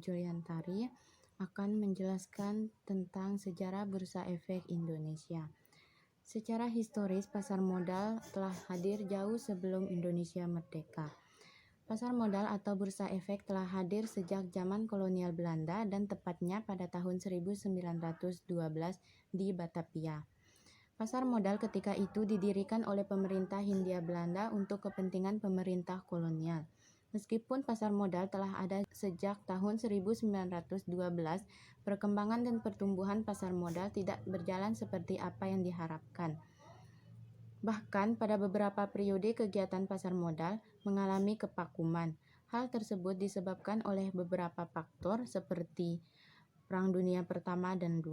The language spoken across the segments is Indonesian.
Juliantari akan menjelaskan tentang sejarah Bursa Efek Indonesia. Secara historis, pasar modal telah hadir jauh sebelum Indonesia merdeka. Pasar modal atau bursa efek telah hadir sejak zaman kolonial Belanda dan tepatnya pada tahun 1912 di Batavia. Pasar modal ketika itu didirikan oleh pemerintah Hindia Belanda untuk kepentingan pemerintah kolonial. Meskipun pasar modal telah ada sejak tahun 1912, perkembangan dan pertumbuhan pasar modal tidak berjalan seperti apa yang diharapkan. Bahkan pada beberapa periode kegiatan pasar modal mengalami kevakuman. Hal tersebut disebabkan oleh beberapa faktor seperti Perang Dunia Pertama dan II,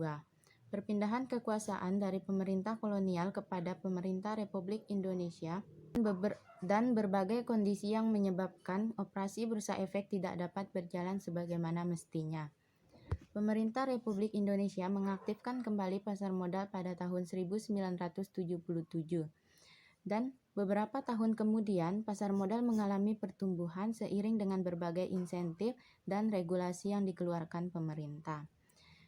perpindahan kekuasaan dari pemerintah kolonial kepada pemerintah Republik Indonesia, dan berbagai kondisi yang menyebabkan operasi bursa efek tidak dapat berjalan sebagaimana mestinya. Pemerintah Republik Indonesia mengaktifkan kembali pasar modal pada tahun 1977. Dan beberapa tahun kemudian, pasar modal mengalami pertumbuhan seiring dengan berbagai insentif dan regulasi yang dikeluarkan pemerintah.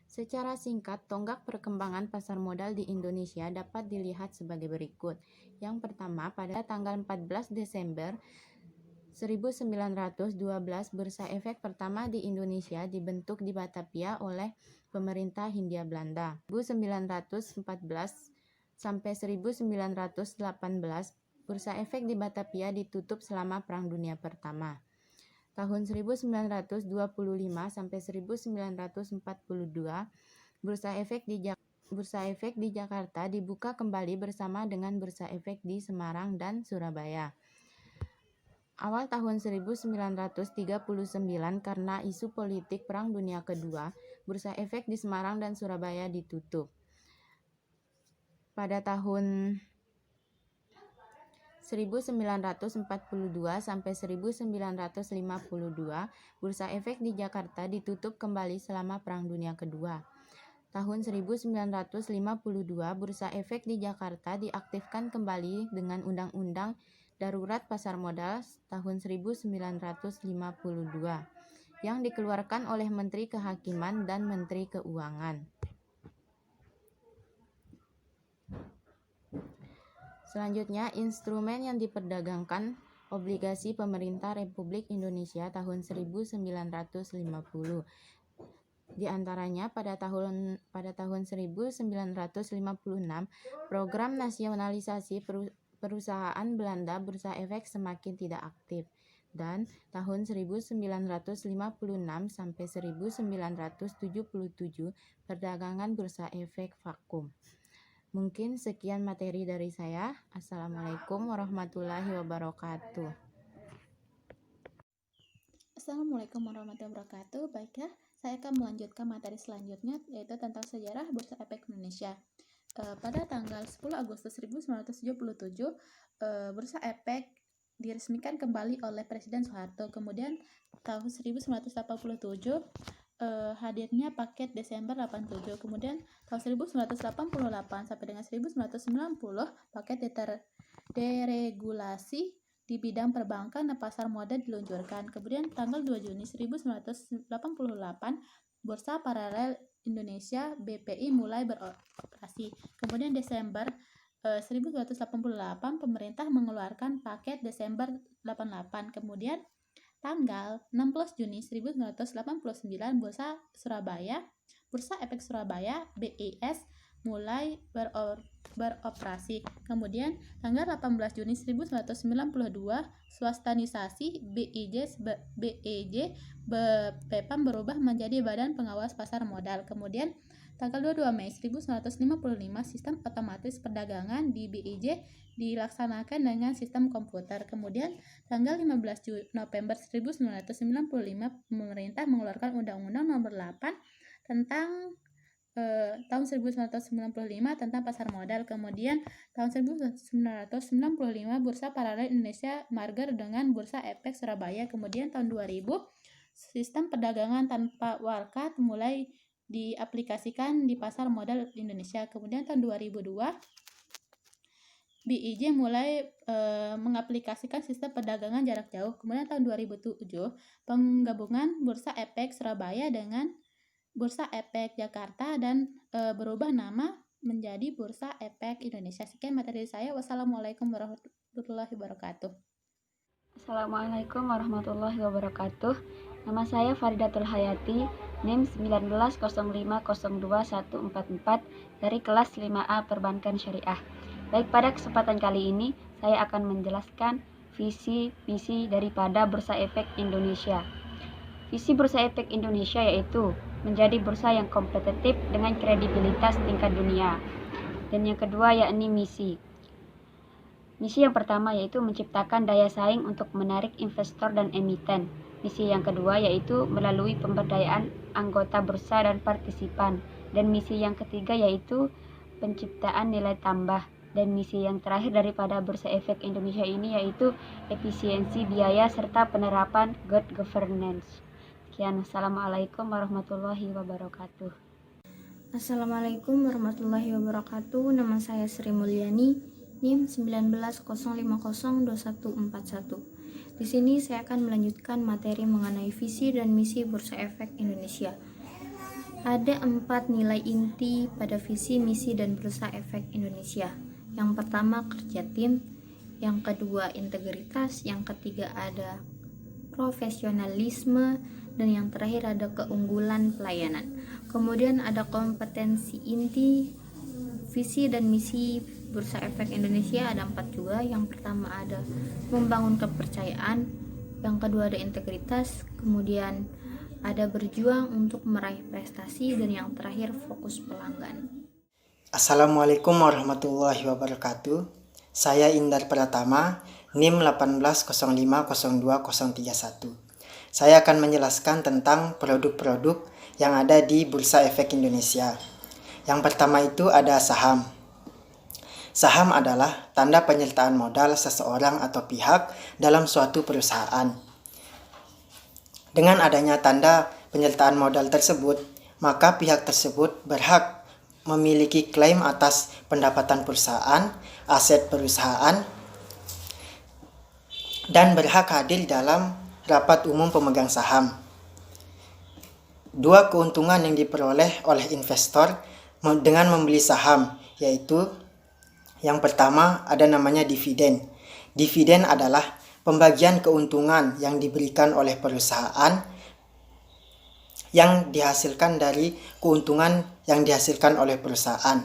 Secara singkat, tonggak perkembangan pasar modal di Indonesia dapat dilihat sebagai berikut. Yang pertama, pada tanggal 14 Desember 1912, Bursa Efek pertama di Indonesia dibentuk di Batavia oleh pemerintah Hindia Belanda. 1914 sampai 1918, Bursa Efek di Batavia ditutup selama Perang Dunia Pertama. Tahun 1925 sampai 1942, Bursa Efek di Jakarta dibuka kembali bersama dengan Bursa Efek di Semarang dan Surabaya. Awal tahun 1939, karena isu politik Perang Dunia Kedua, Bursa Efek di Semarang dan Surabaya ditutup. Pada tahun 1942 sampai 1952, Bursa Efek di Jakarta ditutup kembali selama Perang Dunia Kedua. Tahun 1952, Bursa Efek di Jakarta diaktifkan kembali dengan Undang-Undang Darurat Pasar Modal tahun 1952 yang dikeluarkan oleh Menteri Kehakiman dan Menteri Keuangan. Selanjutnya, instrumen yang diperdagangkan obligasi pemerintah Republik Indonesia tahun 1950. Di antaranya pada tahun 1956, program nasionalisasi perusahaan Belanda Bursa Efek semakin tidak aktif, dan tahun 1956 sampai 1977 perdagangan Bursa Efek vakum. Mungkin sekian materi dari saya. Assalamualaikum warahmatullahi wabarakatuh. Assalamualaikum warahmatullahi wabarakatuh. Baiklah, saya akan melanjutkan materi selanjutnya, yaitu tentang sejarah Bursa Efek Indonesia. Pada tanggal 10 Agustus 1977, Bursa Efek diresmikan kembali oleh Presiden Soeharto. Kemudian tahun 1987, hadirnya paket Desember 87. Kemudian tahun 1988 sampai dengan 1990, paket deregulasi di bidang perbankan dan pasar modal diluncurkan. Kemudian tanggal 2 Juni 1988, Bursa Paralel Indonesia BPI mulai beroperasi. Kemudian Desember 1988, pemerintah mengeluarkan paket Desember 88. Kemudian tanggal 16 Juni 1989, Bursa Efek Surabaya BES mulai beroperasi. Kemudian tanggal 18 Juni 1992, swastanisasi BEJ BPEPAM berubah menjadi Badan Pengawas Pasar Modal. Kemudian tanggal 22 Mei 1955, sistem otomatis perdagangan di BEJ dilaksanakan dengan sistem komputer. Kemudian tanggal 15 November 1995, pemerintah mengeluarkan Undang-Undang Nomor 8 tentang tahun 1995 tentang pasar modal. Kemudian tahun 1995, Bursa Paralel Indonesia merger dengan Bursa Efek Surabaya. Kemudian tahun 2000, sistem perdagangan tanpa warkat mulai diaplikasikan di pasar modal Indonesia. Kemudian tahun 2002, BIJ mulai mengaplikasikan sistem perdagangan jarak jauh. Kemudian tahun 2007, penggabungan Bursa Efek Surabaya dengan Bursa Efek Jakarta dan berubah nama menjadi Bursa Efek Indonesia. Sekian materi saya. Wassalamualaikum warahmatullahi wabarakatuh. Assalamualaikum warahmatullahi wabarakatuh. Nama saya Faridatul Hayati, NIM 1905021144 dari kelas 5A Perbankan Syariah. Baik, pada kesempatan kali ini saya akan menjelaskan visi misi daripada Bursa Efek Indonesia. Visi Bursa Efek Indonesia yaitu menjadi bursa yang kompetitif dengan kredibilitas tingkat dunia. Dan yang kedua yakni misi. Misi yang pertama yaitu menciptakan daya saing untuk menarik investor dan emiten. Misi yang kedua yaitu melalui pemberdayaan anggota bursa dan partisipan. Dan misi yang ketiga yaitu penciptaan nilai tambah. Dan misi yang terakhir daripada Bursa Efek Indonesia ini yaitu efisiensi biaya serta penerapan good governance. Sekian, Assalamualaikum warahmatullahi wabarakatuh. Assalamualaikum warahmatullahi wabarakatuh. Nama saya Sri Mulyani, NIM 1905021141. Di sini saya akan melanjutkan materi mengenai visi dan misi Bursa Efek Indonesia. Ada 4 nilai inti pada visi, misi, dan Bursa Efek Indonesia. Yang pertama kerja tim, yang kedua integritas, yang ketiga ada profesionalisme, dan yang terakhir ada keunggulan pelayanan. Kemudian ada kompetensi inti visi dan misi Bursa Efek Indonesia, ada 4 juga. Yang pertama ada membangun kepercayaan, yang kedua ada integritas, kemudian ada berjuang untuk meraih prestasi, dan yang terakhir fokus pelanggan. Assalamualaikum warahmatullahi wabarakatuh. Saya Indar Pratama, NIM 180502031. Saya akan menjelaskan tentang produk-produk yang ada di Bursa Efek Indonesia. Yang pertama itu ada saham. Saham adalah tanda penyertaan modal seseorang atau pihak dalam suatu perusahaan. Dengan adanya tanda penyertaan modal tersebut, maka pihak tersebut berhak memiliki klaim atas pendapatan perusahaan, aset perusahaan, dan berhak hadir dalam rapat umum pemegang saham. 2 keuntungan yang diperoleh oleh investor dengan membeli saham, yaitu yang pertama ada namanya dividen. Dividen adalah pembagian keuntungan yang diberikan oleh perusahaan yang dihasilkan dari keuntungan yang dihasilkan oleh perusahaan.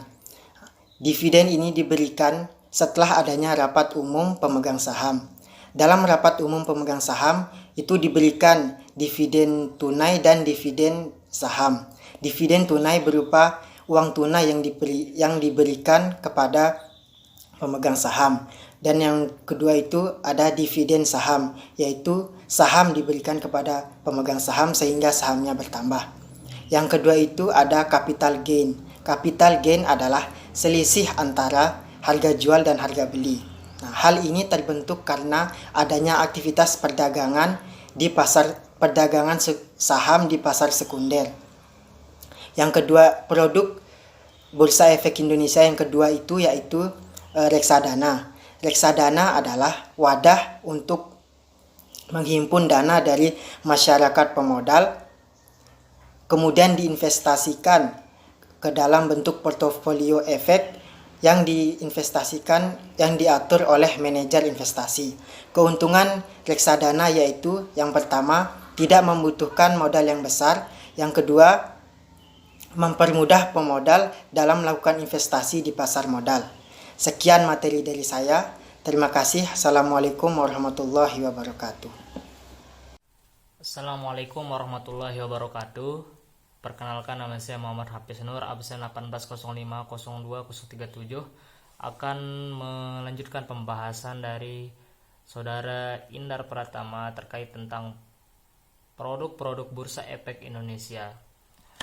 Dividen ini diberikan setelah adanya rapat umum pemegang saham. Dalam rapat umum pemegang saham itu diberikan dividen tunai dan dividen saham. Dividen tunai berupa uang tunai yang diberikan kepada pemegang saham. Dan yang kedua itu ada dividen saham, yaitu saham diberikan kepada pemegang saham sehingga sahamnya bertambah. Yang kedua itu ada capital gain. Capital gain adalah selisih antara harga jual dan harga beli. Nah, hal ini terbentuk karena adanya aktivitas perdagangan di pasar perdagangan saham di pasar sekunder. Yang kedua, produk Bursa Efek Indonesia yang kedua itu yaitu reksadana. Reksadana adalah wadah untuk menghimpun dana dari masyarakat pemodal, kemudian diinvestasikan ke dalam bentuk portofolio efek yang diinvestasikan yang diatur oleh manajer investasi. Keuntungan reksadana yaitu yang pertama tidak membutuhkan modal yang besar, yang kedua mempermudah pemodal dalam melakukan investasi di pasar modal. Sekian materi dari saya. Terima kasih. Assalamualaikum warahmatullahi wabarakatuh. Assalamualaikum warahmatullahi wabarakatuh. Perkenalkan, nama saya Muhammad Hafiz Nur, absen 18050237, akan melanjutkan pembahasan dari Saudara Indar Pratama terkait tentang produk-produk Bursa Efek Indonesia.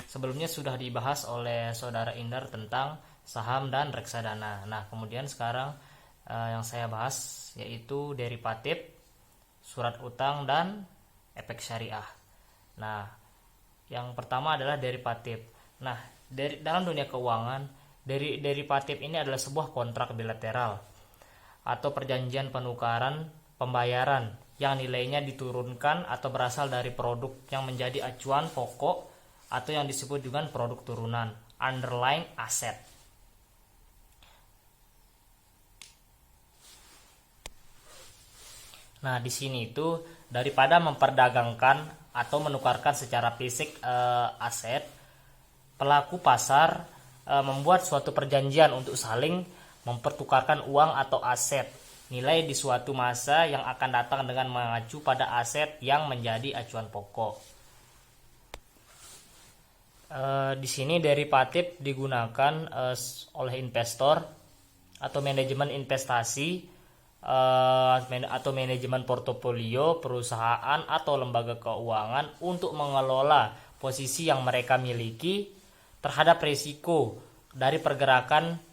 Sebelumnya sudah dibahas oleh Saudara Indar tentang saham dan reksadana. Nah, kemudian sekarang yang saya bahas yaitu derivatif, surat utang, dan efek syariah. Nah, yang pertama adalah derivatif. Nah, dalam dunia keuangan, derivatif ini adalah sebuah kontrak bilateral atau perjanjian penukaran pembayaran yang nilainya diturunkan atau berasal dari produk yang menjadi acuan pokok atau yang disebut dengan produk turunan, underlying asset. Nah, di sini itu daripada memperdagangkan atau menukarkan secara fisik aset, pelaku pasar membuat suatu perjanjian untuk saling mempertukarkan uang atau aset nilai di suatu masa yang akan datang dengan mengacu pada aset yang menjadi acuan pokok. Di sini derivatif digunakan oleh investor atau manajemen investasi atau manajemen portofolio perusahaan atau lembaga keuangan untuk mengelola posisi yang mereka miliki terhadap risiko dari pergerakan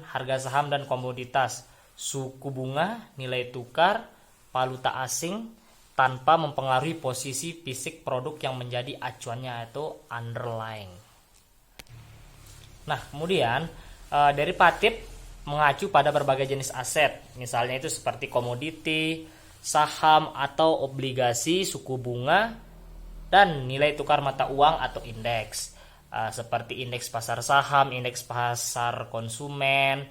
harga saham dan komoditas, suku bunga, nilai tukar, valuta asing tanpa mempengaruhi posisi fisik produk yang menjadi acuannya atau underlying. Nah, kemudian derivatif mengacu pada berbagai jenis aset, misalnya itu seperti komoditi, saham atau obligasi, suku bunga, dan nilai tukar mata uang atau indeks. Seperti indeks pasar saham, indeks pasar konsumen,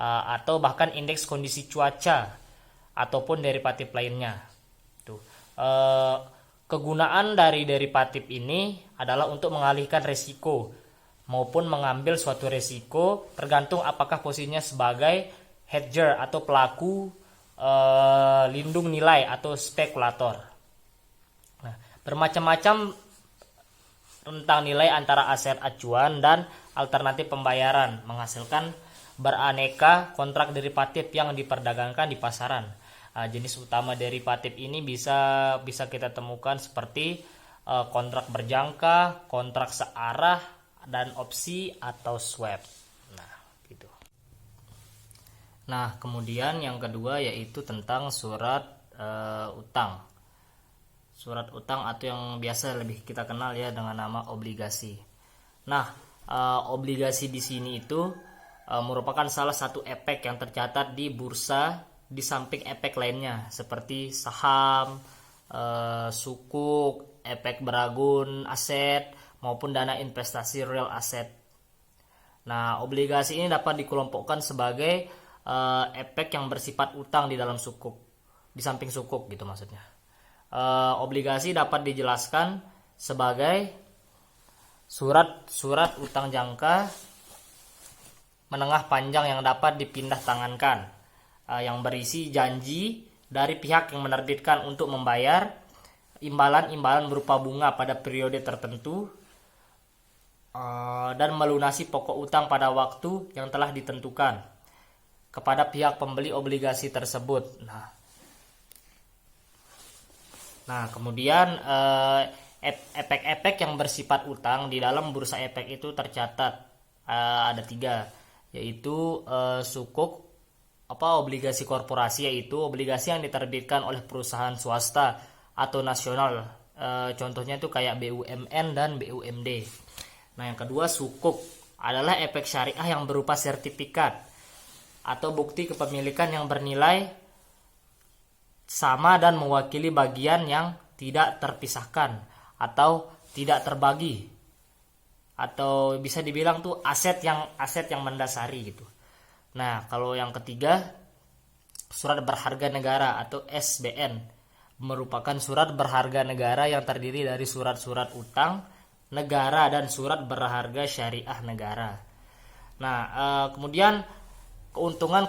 atau bahkan indeks kondisi cuaca ataupun derivatif lainnya. Kegunaan dari derivatif ini adalah untuk mengalihkan risiko maupun mengambil suatu risiko tergantung apakah posisinya sebagai hedger atau pelaku lindung nilai atau spekulator. Nah, bermacam-macam tentang nilai antara aset acuan dan alternatif pembayaran menghasilkan beraneka kontrak derivatif yang diperdagangkan di pasaran. Jenis utama derivatif ini bisa kita temukan seperti kontrak berjangka, kontrak searah, dan opsi atau swap. Nah, gitu. Nah, kemudian yang kedua yaitu tentang surat utang. Surat utang atau yang biasa lebih kita kenal ya dengan nama obligasi. Nah, obligasi di sini itu merupakan salah satu efek yang tercatat di bursa di samping efek lainnya seperti saham, sukuk, efek beragun aset maupun dana investasi real asset. Nah, obligasi ini dapat dikelompokkan sebagai efek yang bersifat utang di dalam sukuk, di samping sukuk gitu maksudnya. Obligasi dapat dijelaskan sebagai surat utang jangka menengah panjang yang dapat dipindah tangankan, yang berisi janji dari pihak yang menerbitkan untuk membayar imbalan-imbalan berupa bunga pada periode tertentu dan melunasi pokok utang pada waktu yang telah ditentukan kepada pihak pembeli obligasi tersebut. Nah, kemudian efek-efek yang bersifat utang di dalam bursa efek itu tercatat ada 3, yaitu sukuk, obligasi korporasi, yaitu obligasi yang diterbitkan oleh perusahaan swasta atau nasional. Contohnya itu kayak BUMN dan BUMD. Nah, yang kedua sukuk adalah efek syariah yang berupa sertifikat atau bukti kepemilikan yang bernilai sama dan mewakili bagian yang tidak terpisahkan atau tidak terbagi, atau bisa dibilang tuh aset yang mendasari gitu. Nah, kalau yang ketiga surat berharga negara atau SBN merupakan surat berharga negara yang terdiri dari surat-surat utang negara dan surat berharga syariah negara. Nah, kemudian keuntungan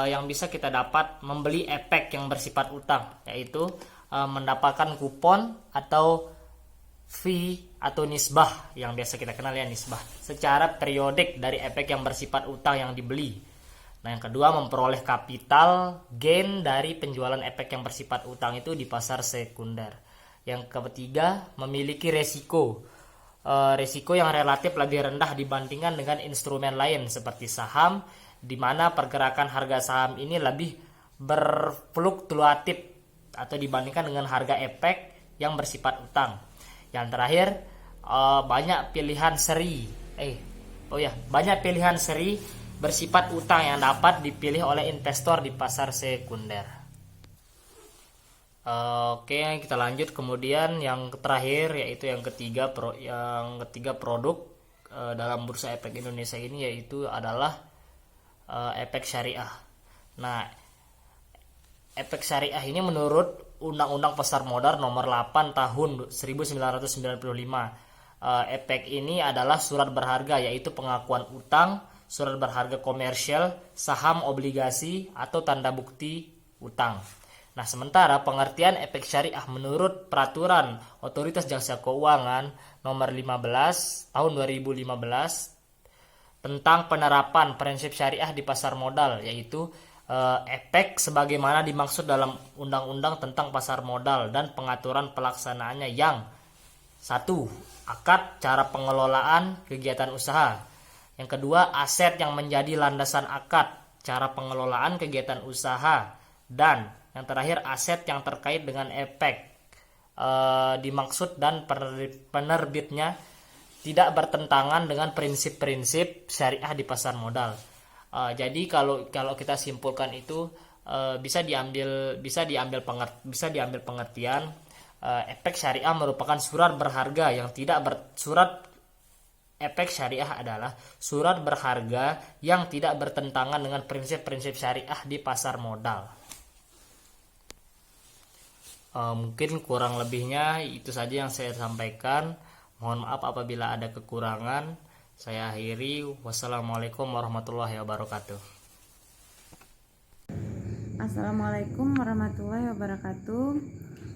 yang bisa kita dapat membeli efek yang bersifat utang, yaitu mendapatkan kupon atau fee atau nisbah yang biasa kita kenal ya, nisbah, secara periodik dari efek yang bersifat utang yang dibeli. Nah, yang kedua memperoleh capital gain dari penjualan efek yang bersifat utang itu di pasar sekunder. Yang ketiga memiliki resiko yang relatif lebih rendah dibandingkan dengan instrumen lain seperti saham, di mana pergerakan harga saham ini lebih berfluktuatif atau dibandingkan dengan harga efek yang bersifat utang. Yang terakhir banyak pilihan seri bersifat utang yang dapat dipilih oleh investor di pasar sekunder. Oke, kita lanjut. Kemudian yang terakhir yaitu yang ketiga produk dalam Bursa Efek Indonesia ini yaitu adalah efek syariah. Nah, efek syariah ini menurut Undang-Undang Pasar Modal Nomor 8 Tahun 1995. Efek ini adalah surat berharga, yaitu pengakuan utang, surat berharga komersial, saham, obligasi, atau tanda bukti utang. Nah, sementara pengertian efek syariah menurut Peraturan Otoritas Jasa Keuangan Nomor 15 Tahun 2015 tentang penerapan prinsip syariah di pasar modal, yaitu efek sebagaimana dimaksud dalam Undang-Undang tentang Pasar Modal dan pengaturan pelaksanaannya yang 1. Akad cara pengelolaan kegiatan usaha. Yang kedua, aset yang menjadi landasan akad cara pengelolaan kegiatan usaha. Dan yang terakhir, aset yang terkait dengan efek dimaksud dan penerbitnya tidak bertentangan dengan prinsip-prinsip syariah di pasar modal. Jadi kalau kita simpulkan itu bisa diambil pengertian efek syariah merupakan surat berharga yang efek syariah adalah surat berharga yang tidak bertentangan dengan prinsip-prinsip syariah di pasar modal. Mungkin kurang lebihnya itu saja yang saya sampaikan. Mohon maaf apabila ada kekurangan. Saya akhiri. Wassalamualaikum warahmatullahi wabarakatuh. Assalamualaikum warahmatullahi wabarakatuh.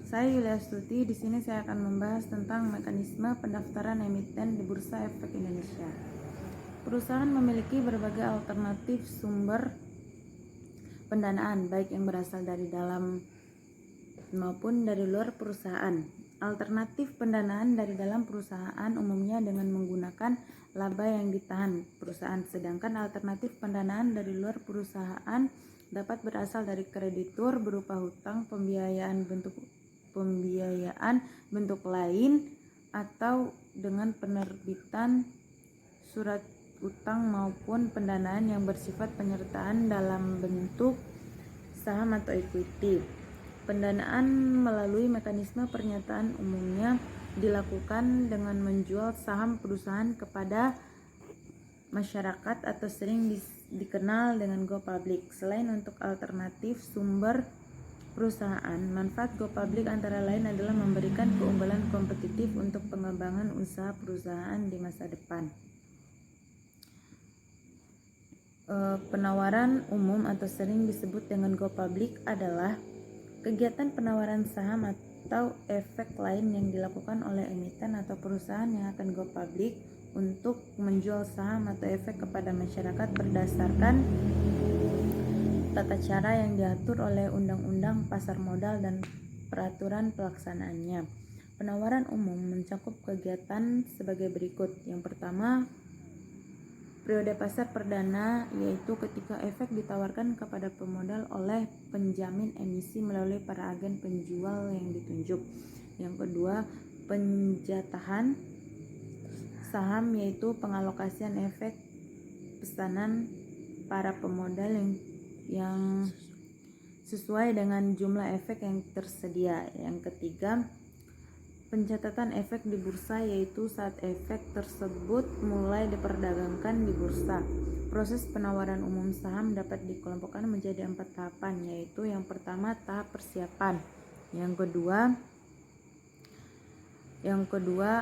Saya Yulia Astuti. Di sini saya akan membahas tentang mekanisme pendaftaran emiten di Bursa Efek Indonesia. Perusahaan memiliki berbagai alternatif sumber pendanaan, baik yang berasal dari dalam maupun dari luar perusahaan. Alternatif pendanaan dari dalam perusahaan umumnya dengan menggunakan laba yang ditahan perusahaan, sedangkan alternatif pendanaan dari luar perusahaan dapat berasal dari kreditur berupa hutang, pembiayaan bentuk lain, atau dengan penerbitan surat utang maupun pendanaan yang bersifat penyertaan dalam bentuk saham atau equity. Pendanaan melalui mekanisme pernyataan umumnya dilakukan dengan menjual saham perusahaan kepada masyarakat atau sering dikenal dengan go public. Selain untuk alternatif sumber perusahaan, manfaat go public antara lain adalah memberikan keunggulan kompetitif untuk pengembangan usaha perusahaan di masa depan. Penawaran umum atau sering disebut dengan go public adalah kegiatan penawaran saham atau efek lain yang dilakukan oleh emiten atau perusahaan yang akan go public untuk menjual saham atau efek kepada masyarakat berdasarkan tata cara yang diatur oleh Undang-Undang Pasar Modal dan peraturan pelaksanaannya. Penawaran umum mencakup kegiatan sebagai berikut. Yang pertama, periode pasar perdana, yaitu ketika efek ditawarkan kepada pemodal oleh penjamin emisi melalui para agen penjual yang ditunjuk. Yang kedua, penjatahan saham, yaitu pengalokasian efek pesanan para pemodal yang sesuai dengan jumlah efek yang tersedia. Yang ketiga, pencatatan efek di bursa, yaitu saat efek tersebut mulai diperdagangkan di bursa. Proses penawaran umum saham dapat dikelompokkan menjadi 4 tahapan, yaitu yang pertama tahap persiapan, yang kedua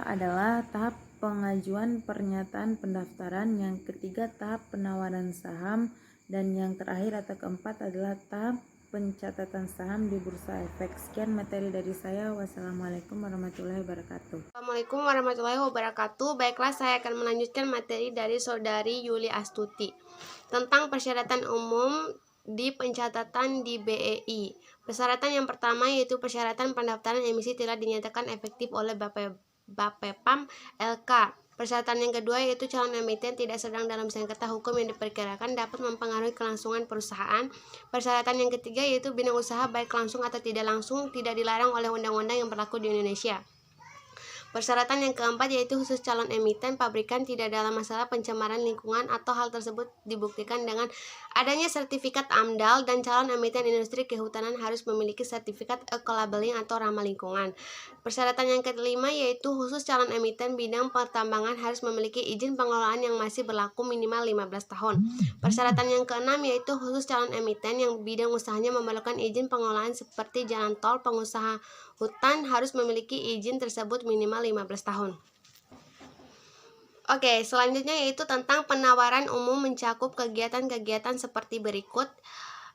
adalah tahap pengajuan pernyataan pendaftaran, yang ketiga tahap penawaran saham, dan yang terakhir atau keempat adalah tahap pencatatan saham di Bursa Efek. Sekian materi dari saya. Wassalamualaikum warahmatullahi wabarakatuh. Assalamualaikum warahmatullahi wabarakatuh. Baiklah, saya akan melanjutkan materi dari saudari Yuli Astuti tentang persyaratan umum di pencatatan di BEI. Persyaratan yang pertama yaitu persyaratan pendaftaran emisi tidak dinyatakan efektif oleh Bapepam LK. Persyaratan yang kedua yaitu calon emiten tidak sedang dalam sengketa hukum yang diperkirakan dapat mempengaruhi kelangsungan perusahaan. Persyaratan yang ketiga yaitu bidang usaha baik langsung atau tidak langsung tidak dilarang oleh undang-undang yang berlaku di Indonesia. Persyaratan yang keempat yaitu khusus calon emiten pabrikan tidak dalam masalah pencemaran lingkungan atau hal tersebut dibuktikan dengan adanya sertifikat AMDAL, dan calon emiten industri kehutanan harus memiliki sertifikat eco-labeling atau ramah lingkungan. Persyaratan yang kelima yaitu khusus calon emiten bidang pertambangan harus memiliki izin pengelolaan yang masih berlaku minimal 15 tahun. Persyaratan yang keenam yaitu khusus calon emiten yang bidang usahanya memerlukan izin pengelolaan seperti jalan tol, pengusaha hutan harus memiliki izin tersebut minimal 15 tahun. Oke, selanjutnya yaitu tentang penawaran umum mencakup kegiatan-kegiatan seperti berikut.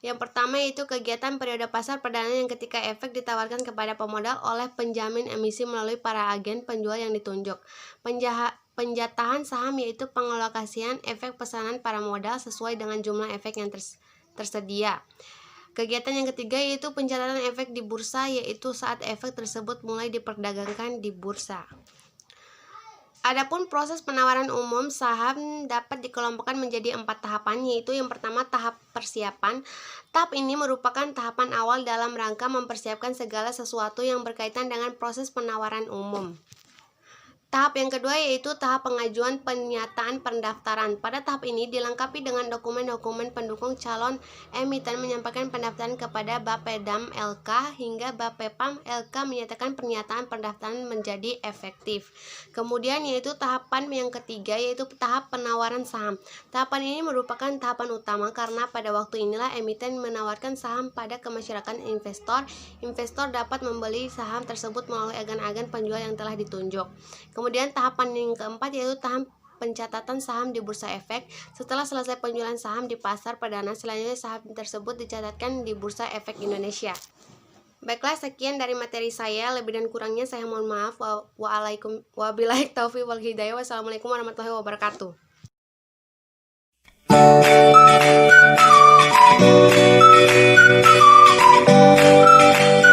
Yang pertama yaitu kegiatan periode pasar perdana yang ketika efek ditawarkan kepada pemodal oleh penjamin emisi melalui para agen penjual yang ditunjuk. Penjatahan saham yaitu pengalokasian efek pesanan para modal sesuai dengan jumlah efek yang tersedia. Kegiatan yang ketiga yaitu pencatatan efek di bursa, yaitu saat efek tersebut mulai diperdagangkan di bursa. Adapun proses penawaran umum saham dapat dikelompokkan menjadi 4 tahapan, yaitu yang pertama tahap persiapan. Tahap ini merupakan tahapan awal dalam rangka mempersiapkan segala sesuatu yang berkaitan dengan proses penawaran umum. Tahap yang kedua yaitu tahap pengajuan pernyataan pendaftaran. Pada tahap ini dilengkapi dengan dokumen-dokumen pendukung calon emiten menyampaikan pendaftaran kepada Bapedam LK hingga Bapepam LK menyatakan pernyataan pendaftaran menjadi efektif. Kemudian yaitu tahapan yang ketiga yaitu tahap penawaran saham. Tahapan ini merupakan tahapan utama karena pada waktu inilah emiten menawarkan saham pada kemasyarakat investor. Investor dapat membeli saham tersebut melalui agen-agen penjual yang telah ditunjuk. Kemudian tahapan yang keempat yaitu tahap pencatatan saham di Bursa Efek. Setelah selesai penjualan saham di pasar perdana, selanjutnya saham tersebut dicatatkan di Bursa Efek Indonesia. Baiklah, sekian dari materi saya. Lebih dan kurangnya saya mohon maaf. Wabillahi taufiq wal hidayah. Wassalamualaikum warahmatullahi wabarakatuh.